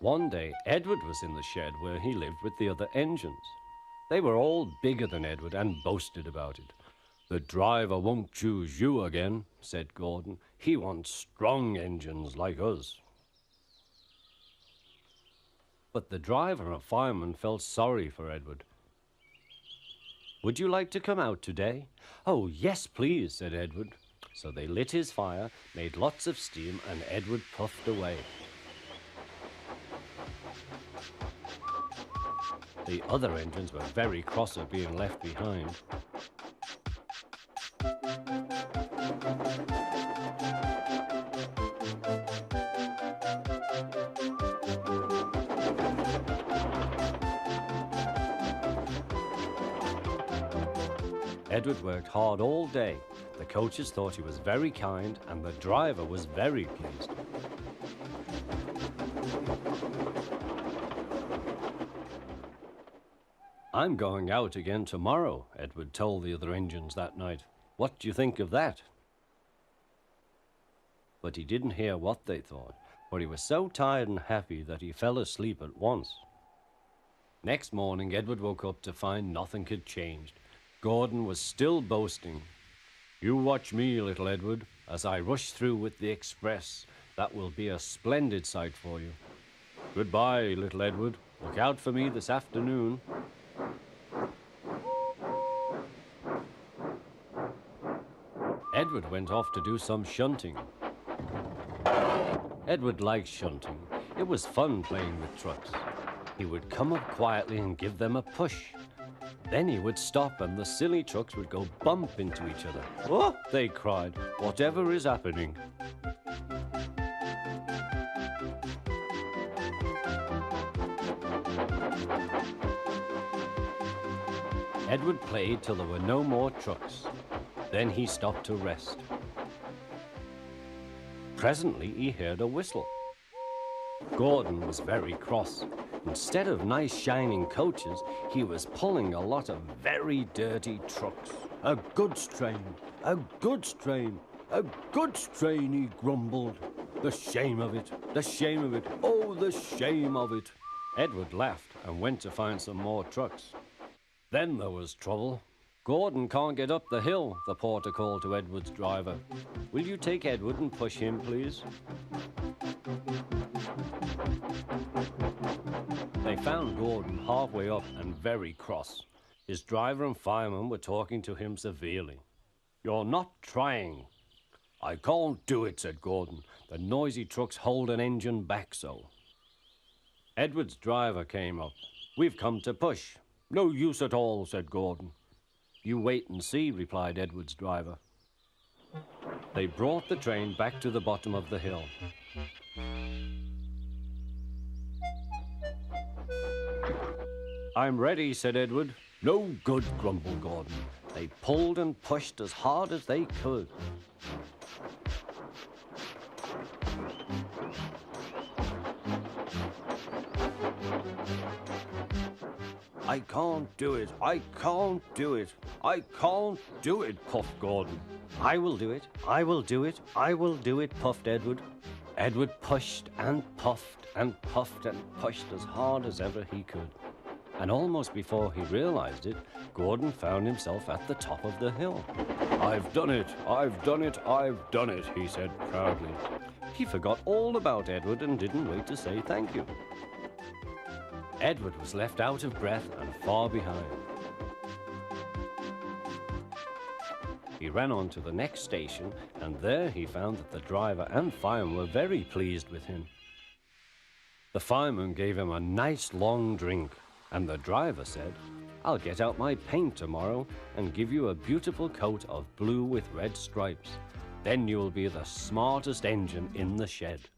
One day, Edward was in the shed where he lived with the other engines. They were all bigger than Edward and boasted about it. "The driver won't choose you again," said Gordon. "He wants strong engines like us." But the driver and fireman felt sorry for Edward. "Would you like to come out today?" "Oh, yes, please," said Edward. So they lit his fire, made lots of steam, and Edward puffed away. The other engines were very cross at being left behind. Edward worked hard all day. The coaches thought he was very kind, and the driver was very pleased. "I'm going out again tomorrow," Edward told the other engines that night. "What do you think of that?" But he didn't hear what they thought, for he was so tired and happy that he fell asleep at once. Next morning, Edward woke up to find nothing had changed. Gordon was still boasting. "You watch me, little Edward, as I rush through with the express. That will be a splendid sight for you. Goodbye, little Edward. Look out for me this afternoon." Edward went off to do some shunting. Edward liked shunting. It was fun playing with trucks. He would come up quietly and give them a push. Then he would stop and the silly trucks would go bump into each other. "Oh!" they cried. "Whatever is happening?" Edward played till there were no more trucks. Then he stopped to rest. Presently he heard a whistle. Gordon was very cross. Instead of nice shining coaches, he was pulling a lot of very dirty trucks. "A goods train, a goods train, a goods train," he grumbled. "The shame of it, the shame of it, oh, the shame of it." Edward laughed and went to find some more trucks. Then there was trouble. "Gordon can't get up the hill," the porter called to Edward's driver. "Will you take Edward and push him, please?" They found Gordon halfway up and very cross. His driver and fireman were talking to him severely. "You're not trying." "I can't do it," said Gordon. "The noisy trucks hold an engine back so." Edward's driver came up. "We've come to push." "No use at all," said Gordon. "You wait and see," replied Edward's driver. They brought the train back to the bottom of the hill. "I'm ready," said Edward. "No good," grumbled Gordon. They pulled and pushed as hard as they could. "I can't do it, I can't do it, I can't do it," puffed Gordon. "I will do it, I will do it, I will do it," puffed Edward. Edward pushed and puffed and puffed and pushed as hard as ever he could. And almost before he realized it, Gordon found himself at the top of the hill. "I've done it, I've done it, I've done it," he said proudly. He forgot all about Edward and didn't wait to say thank you. Edward was left out of breath and far behind. He ran on to the next station, and there he found that the driver and fireman were very pleased with him. The fireman gave him a nice long drink, and the driver said, "I'll get out my paint tomorrow and give you a beautiful coat of blue with red stripes. Then you'll be the smartest engine in the shed."